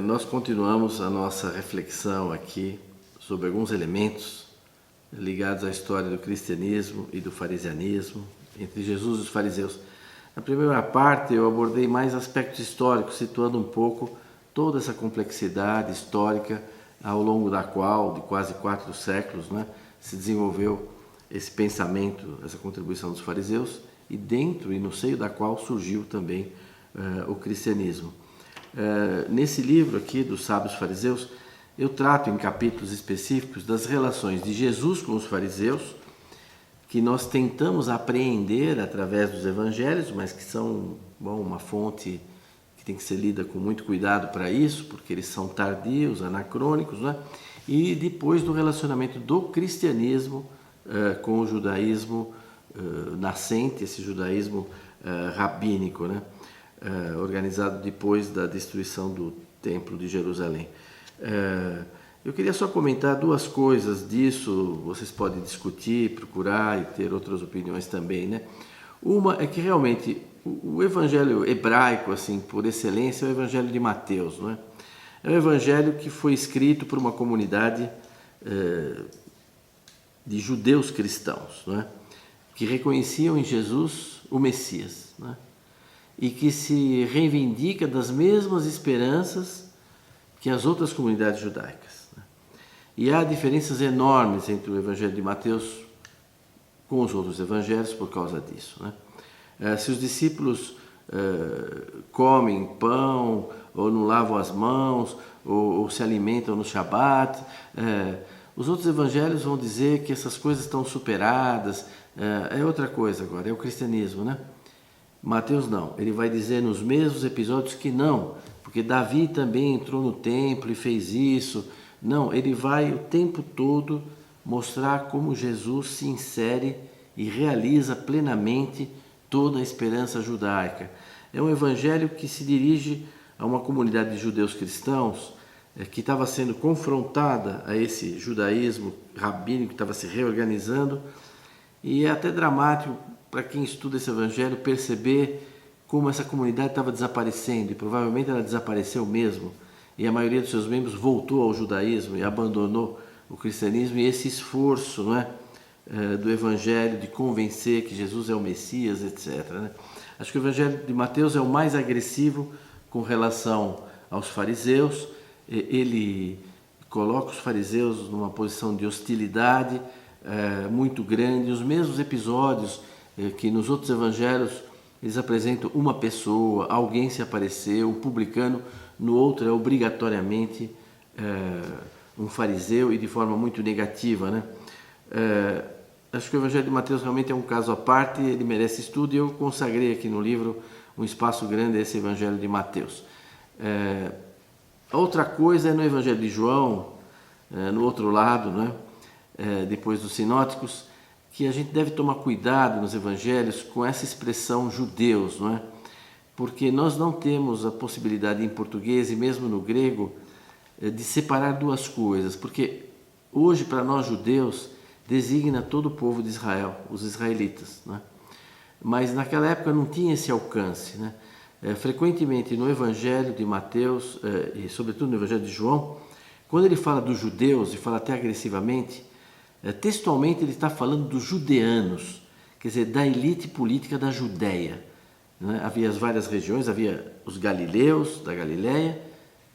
Nós continuamos a nossa reflexão aqui sobre alguns elementos ligados à história do cristianismo e do farisianismo, entre Jesus e os fariseus. Na primeira parte eu abordei mais aspectos históricos, situando um pouco toda essa complexidade histórica ao longo da qual, de quase 4 séculos, né, se desenvolveu esse pensamento, essa contribuição dos fariseus, e dentro e no seio da qual surgiu também o cristianismo. Nesse livro aqui dos Sábios Fariseus, eu trato em capítulos específicos das relações de Jesus com os fariseus, que nós tentamos apreender através dos evangelhos, mas que são uma fonte que tem que ser lida com muito cuidado para isso, porque eles são tardios, anacrônicos, né? E depois do relacionamento do cristianismo com o judaísmo nascente, esse judaísmo rabínico, né? Organizado depois da destruição do Templo de Jerusalém. Eu queria só comentar 2 coisas disso, vocês podem discutir, procurar e ter outras opiniões também, né? Uma é que realmente o evangelho hebraico, assim, por excelência, é o evangelho de Mateus, não é? É um evangelho que foi escrito por uma comunidade de judeus cristãos, não é? Que reconheciam em Jesus o Messias, não é? E que se reivindica das mesmas esperanças que as outras comunidades judaicas, né? E há diferenças enormes entre o evangelho de Mateus com os outros evangelhos por causa disso, né? Se os discípulos comem pão, ou não lavam as mãos, ou se alimentam no Shabat, os outros evangelhos vão dizer que essas coisas estão superadas, é outra coisa agora, é o cristianismo, né? Mateus não, ele vai dizer nos mesmos episódios que não, porque Davi também entrou no templo e fez isso. Não, ele vai o tempo todo mostrar como Jesus se insere e realiza plenamente toda a esperança judaica. É um evangelho que se dirige a uma comunidade de judeus cristãos que estava sendo confrontada a esse judaísmo rabínico que estava se reorganizando, e é até dramático para quem estuda esse evangelho perceber como essa comunidade estava desaparecendo, e provavelmente ela desapareceu mesmo, e a maioria dos seus membros voltou ao judaísmo e abandonou o cristianismo, e esse esforço, não é, do evangelho de convencer que Jesus é o Messias, etc., né? Acho que o evangelho de Mateus é o mais agressivo com relação aos fariseus. Ele coloca os fariseus numa posição de hostilidade muito grande. Os mesmos episódios que nos outros evangelhos eles apresentam uma pessoa, alguém se apareceu, um publicano, no outro é obrigatoriamente um fariseu, e de forma muito negativa, né? Acho que o evangelho de Mateus realmente é um caso à parte, ele merece estudo, e eu consagrei aqui no livro um espaço grande a esse evangelho de Mateus. A outra coisa é no evangelho de João, no outro lado, né? Depois dos sinóticos, que a gente deve tomar cuidado nos evangelhos com essa expressão judeus, não é? Porque nós não temos a possibilidade em português e mesmo no grego de separar 2 coisas, porque hoje para nós judeus designa todo o povo de Israel, os israelitas, né? Mas naquela época não tinha esse alcance, né? Frequentemente no evangelho de Mateus e sobretudo no evangelho de João, quando ele fala dos judeus e fala até agressivamente, textualmente ele está falando dos judeanos, quer dizer, da elite política da Judéia, né? Havia as várias regiões, havia os galileus da Galileia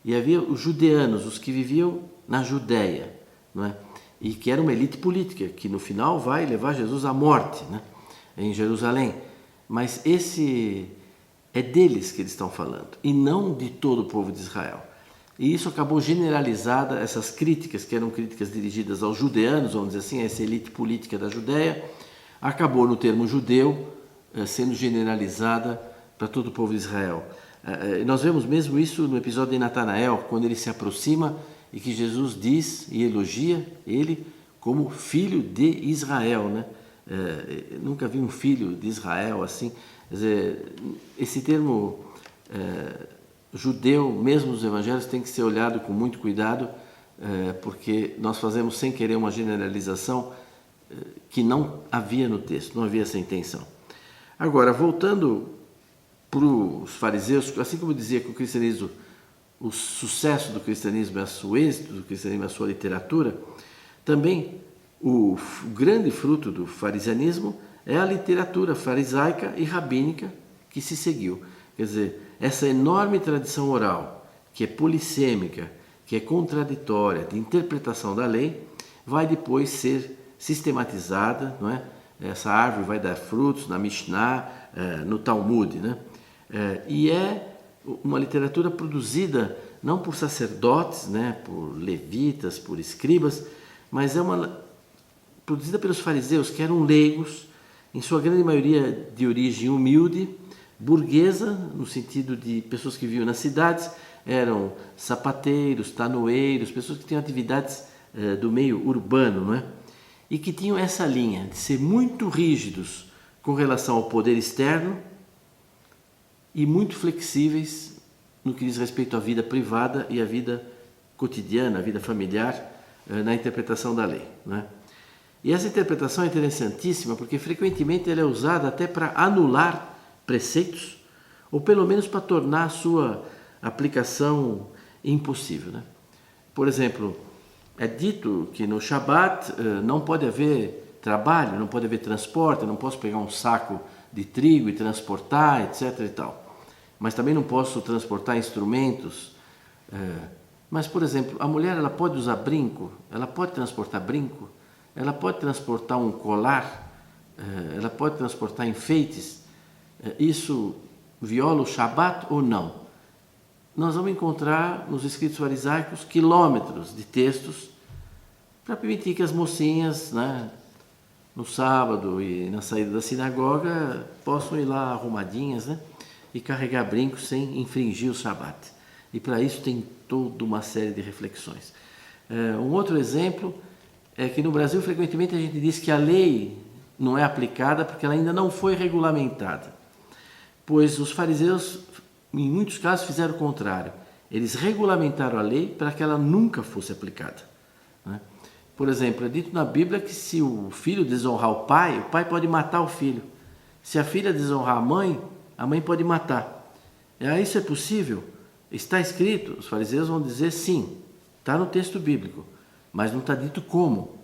e havia os judeanos, os que viviam na Judéia, não é? E que era uma elite política, que no final vai levar Jesus à morte, né? Em Jerusalém. Mas esse é deles que eles estão falando, e não de todo o povo de Israel. E isso acabou generalizada, essas críticas, que eram críticas dirigidas aos judeanos, vamos dizer assim, a essa elite política da Judéia, acabou no termo judeu sendo generalizada para todo o povo de Israel. Nós vemos mesmo isso no episódio de Natanael, quando ele se aproxima e que Jesus diz e elogia ele como filho de Israel, né? Nunca vi um filho de Israel assim. Quer dizer, esse termo judeu, mesmo nos evangelhos, tem que ser olhado com muito cuidado, porque nós fazemos sem querer uma generalização que não havia no texto, não havia essa intenção. Agora, voltando para os fariseus, assim como eu dizia que o cristianismo o sucesso do cristianismo, o êxito do cristianismo, a sua literatura, também o grande fruto do farisianismo é a literatura farisaica e rabínica que se seguiu. Quer dizer, essa enorme tradição oral, que é polissêmica, que é contraditória, de interpretação da lei, vai depois ser sistematizada, não é? Essa árvore vai dar frutos na Mishnah, no Talmud, né? E é uma literatura produzida não por sacerdotes, né, por levitas, por escribas, mas é uma produzida pelos fariseus, que eram leigos, em sua grande maioria de origem humilde, burguesa, no sentido de pessoas que viviam nas cidades, eram sapateiros, tanoeiros, pessoas que tinham atividades do meio urbano, não é? E que tinham essa linha de ser muito rígidos com relação ao poder externo e muito flexíveis no que diz respeito à vida privada e à vida cotidiana, à vida familiar, na interpretação da lei, não é? E essa interpretação é interessantíssima porque frequentemente ela é usada até para anular preceitos ou pelo menos para tornar a sua aplicação impossível, né? Por exemplo, é dito que no Shabat não pode haver trabalho, não pode haver transporte, eu não posso pegar um saco de trigo e transportar, etc. e tal. Mas também não posso transportar instrumentos. Mas, por exemplo, a mulher ela pode usar brinco, ela pode transportar brinco, ela pode transportar um colar, ela pode transportar enfeites. Isso viola o Shabat ou não? Nós vamos encontrar nos escritos farisaicos quilômetros de textos para permitir que as mocinhas, né, no sábado e na saída da sinagoga, possam ir lá arrumadinhas, né, e carregar brincos sem infringir o Shabat. E para isso tem toda uma série de reflexões. Um outro exemplo é que no Brasil frequentemente a gente diz que a lei não é aplicada porque ela ainda não foi regulamentada, pois os fariseus em muitos casos fizeram o contrário. Eles regulamentaram a lei para que ela nunca fosse aplicada, né? Por exemplo, é dito na Bíblia que se o filho desonrar o pai pode matar o filho. Se a filha desonrar a mãe pode matar. Isso é possível? Está escrito? Os fariseus vão dizer sim, está no texto bíblico, mas não está dito como.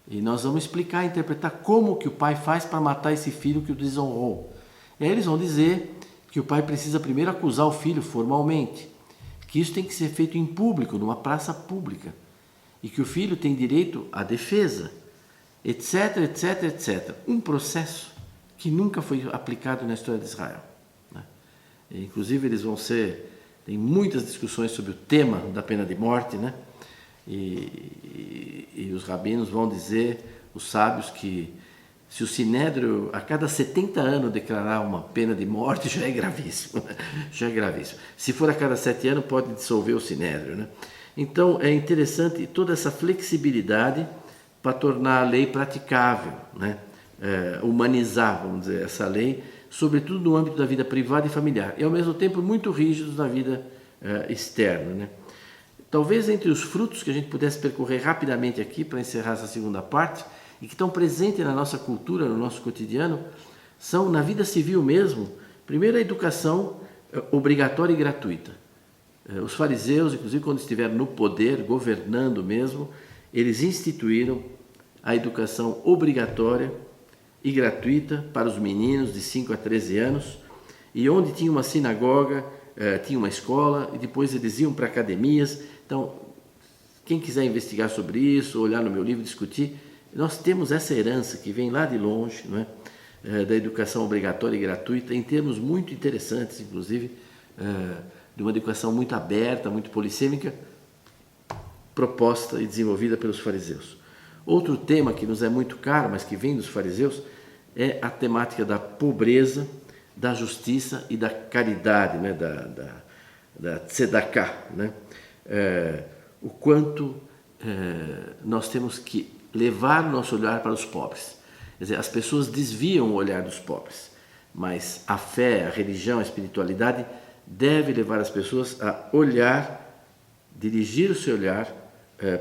E nós vamos explicar, interpretar como que o pai faz para matar esse filho que o desonrou. E aí eles vão dizer que o pai precisa primeiro acusar o filho formalmente, que isso tem que ser feito em público, numa praça pública, e que o filho tem direito à defesa, etc, etc, etc. Um processo que nunca foi aplicado na história de Israel, né? Inclusive eles tem muitas discussões sobre o tema da pena de morte, né? E os rabinos vão dizer, os sábios, que se o Sinédrio a cada 70 anos declarar uma pena de morte, já é gravíssimo, né? Já é gravíssimo. Se for a cada 7 anos, pode dissolver o Sinédrio, né? Então é interessante toda essa flexibilidade para tornar a lei praticável, né? Humanizar, vamos dizer, essa lei, sobretudo no âmbito da vida privada e familiar, e ao mesmo tempo muito rígidos na vida externa, né? Talvez entre os frutos que a gente pudesse percorrer rapidamente aqui para encerrar essa segunda parte, e que estão presentes na nossa cultura, no nosso cotidiano, são na vida civil mesmo. Primeiro, a educação obrigatória e gratuita. Os fariseus, inclusive quando estiveram no poder, governando mesmo, eles instituíram a educação obrigatória e gratuita para os meninos de 5 a 13 anos, e onde tinha uma sinagoga, tinha uma escola, e depois eles iam para academias. Então, quem quiser investigar sobre isso, olhar no meu livro, discutir, nós temos essa herança que vem lá de longe, não é? Da educação obrigatória e gratuita, em termos muito interessantes, inclusive, de uma educação muito aberta, muito polissêmica, proposta e desenvolvida pelos fariseus. Outro tema que nos é muito caro, mas que vem dos fariseus, é a temática da pobreza, da justiça e da caridade, né? da tzedakah, né? O quanto nós temos que levar o nosso olhar para os pobres. Quer dizer, as pessoas desviam o olhar dos pobres, mas a fé, a religião, a espiritualidade deve levar as pessoas a olhar, dirigir o seu olhar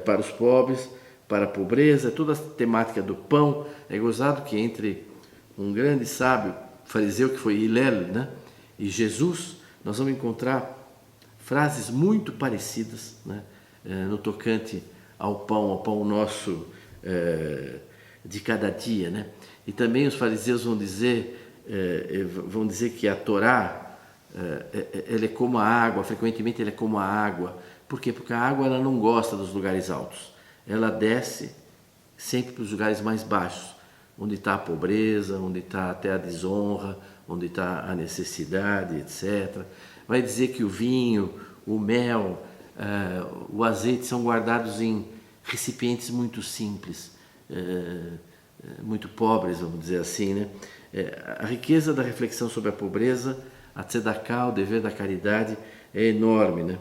para os pobres, para a pobreza, toda a temática do pão. É gozado que entre um grande sábio fariseu que foi Hillel, né, e Jesus, nós vamos encontrar frases muito parecidas, né? No tocante ao pão nosso de cada dia, né? E também os fariseus vão dizer que a Torá ela é como a água, frequentemente ela é como a água. Por quê? Porque a água ela não gosta dos lugares altos, ela desce sempre para os lugares mais baixos, onde está a pobreza, onde está até a desonra, onde está a necessidade, etc. Vai dizer que o vinho, o mel, o azeite são guardados em recipientes muito simples, muito pobres, vamos dizer assim, né? A riqueza da reflexão sobre a pobreza, a tzedakah, o dever da caridade, é enorme, né?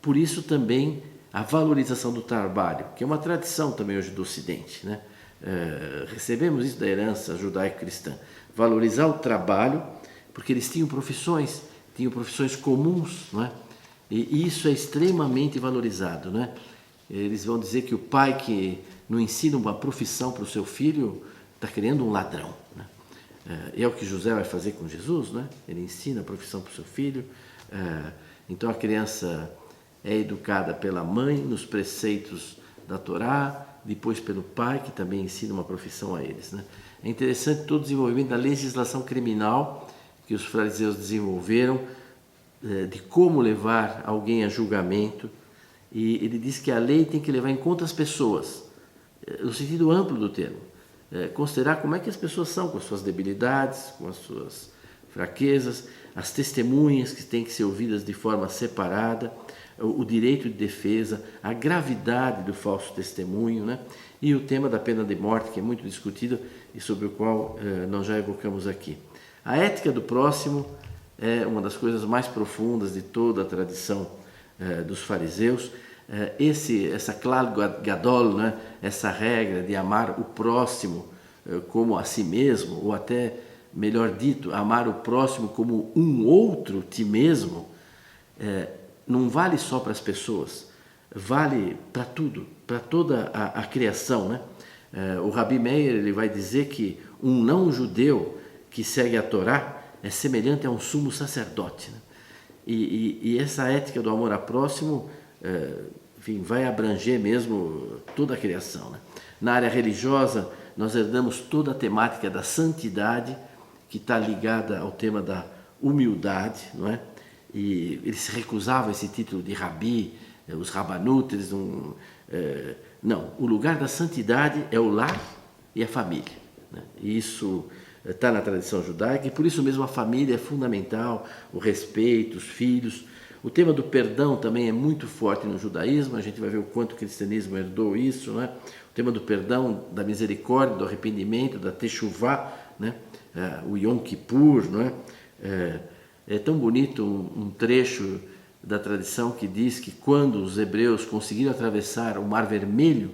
Por isso também a valorização do trabalho, que é uma tradição também hoje do Ocidente, né? Recebemos isso da herança judaico-cristã, valorizar o trabalho, porque eles tinham profissões comuns, não é? E isso é extremamente valorizado, né? Eles vão dizer que o pai que não ensina uma profissão para o seu filho está criando um ladrão, né? É o que José vai fazer com Jesus, né? Ele ensina a profissão para o seu filho. Então a criança é educada pela mãe nos preceitos da Torá, depois pelo pai, que também ensina uma profissão a eles, né? É interessante todo o desenvolvimento da legislação criminal que os fariseus desenvolveram, de como levar alguém a julgamento. E ele diz que a lei tem que levar em conta as pessoas, no sentido amplo do termo, considerar como é que as pessoas são, com as suas debilidades, com as suas fraquezas, as testemunhas que têm que ser ouvidas de forma separada, o direito de defesa, a gravidade do falso testemunho, né? E o tema da pena de morte, que é muito discutido e sobre o qual nós já evocamos aqui. A ética do próximo é uma das coisas mais profundas de toda a tradição dos fariseus. Essa klal gadol, né? Essa regra de amar o próximo como a si mesmo, ou até, melhor dito, amar o próximo como um outro ti mesmo, não vale só para as pessoas, vale para tudo, para toda a criação, né? O Rabi Meir ele vai dizer que um não-judeu que segue a Torá é semelhante a um sumo sacerdote, né? E essa ética do amor ao próximo, enfim, vai abranger mesmo toda a criação, né? Na área religiosa, nós herdamos toda a temática da santidade, que está ligada ao tema da humildade, não é? E eles se recusavam esse título de rabi, os rabanut, eles não... Não, o lugar da santidade é o lar e a família, né? E isso está na tradição judaica, e por isso mesmo a família é fundamental, o respeito, os filhos. O tema do perdão também é muito forte no judaísmo, a gente vai ver o quanto o cristianismo herdou isso, né? O tema do perdão, da misericórdia, do arrependimento, da techuvá, né? O Yom Kippur, não é? É tão bonito um trecho da tradição que diz que quando os hebreus conseguiram atravessar o Mar Vermelho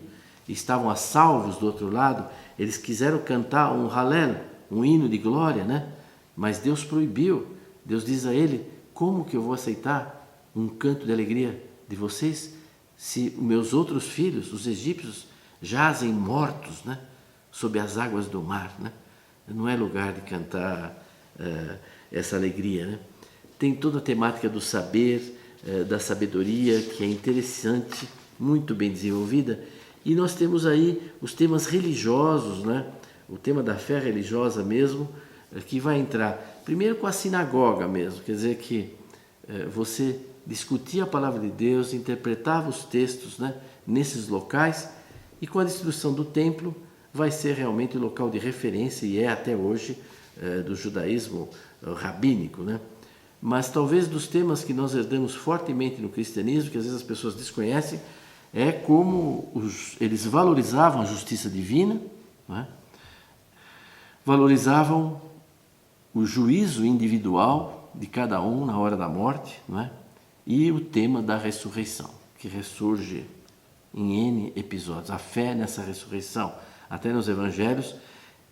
e estavam a salvos do outro lado, eles quiseram cantar um Halel, um hino de glória, né? Mas Deus proibiu. Deus diz a ele: como que eu vou aceitar um canto de alegria de vocês se meus outros filhos, os egípcios, jazem mortos, né? Sob as águas do mar, né? Não é lugar de cantar essa alegria, né? Tem toda a temática do saber, da sabedoria, que é interessante, muito bem desenvolvida. E nós temos aí os temas religiosos, né? O tema da fé religiosa mesmo, que vai entrar primeiro com a sinagoga mesmo, quer dizer que você discutia a palavra de Deus, interpretava os textos, né, nesses locais, e com a destruição do templo vai ser realmente o local de referência, e é até hoje, do judaísmo rabínico, né? Mas talvez dos temas que nós herdamos fortemente no cristianismo, que às vezes as pessoas desconhecem, é como eles valorizavam a justiça divina, né? Valorizavam o juízo individual de cada um na hora da morte, não é? E o tema da ressurreição, que ressurge em N episódios. A fé nessa ressurreição, até nos evangelhos,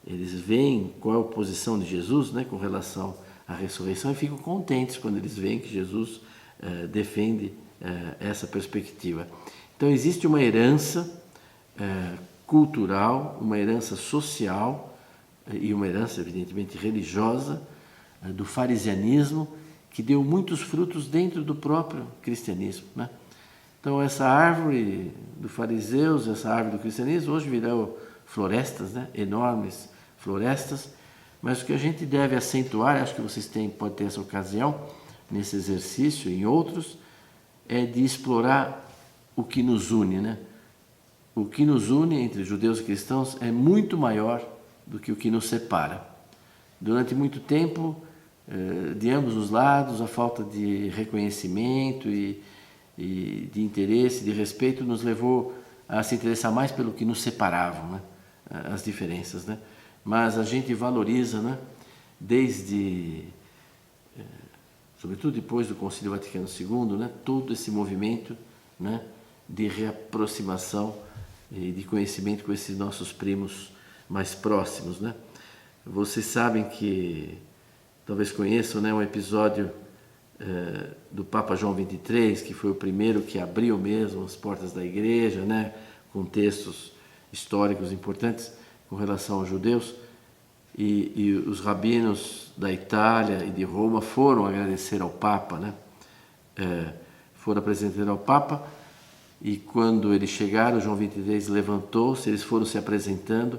eles veem qual é a posição de Jesus, né, com relação à ressurreição, e ficam contentes quando eles veem que Jesus defende essa perspectiva. Então existe uma herança cultural, uma herança social, e uma herança evidentemente religiosa, do farisianismo, que deu muitos frutos dentro do próprio cristianismo, né? Então essa árvore dos fariseus, essa árvore do cristianismo, hoje virão florestas, né? Enormes florestas, mas o que a gente deve acentuar, acho que vocês podem ter essa ocasião, nesse exercício e em outros, é de explorar o que nos une, né? O que nos une entre judeus e cristãos é muito maior do que o que nos separa. Durante muito tempo, de ambos os lados, a falta de reconhecimento e de interesse, de respeito, nos levou a se interessar mais pelo que nos separavam, né? As diferenças, né? Mas a gente valoriza, né? Desde, sobretudo depois do Concílio Vaticano II, né? Todo esse movimento, né? De reaproximação e de conhecimento com esses nossos primos mais próximos, né? Vocês sabem que, talvez conheçam, né, um episódio do Papa João XXIII, que foi o primeiro que abriu mesmo as portas da igreja, né, com textos históricos importantes com relação aos judeus, e os rabinos da Itália e de Roma foram agradecer ao Papa, né, foram apresentar ao Papa, e quando eles chegaram, João XXIII levantou-se, eles foram se apresentando,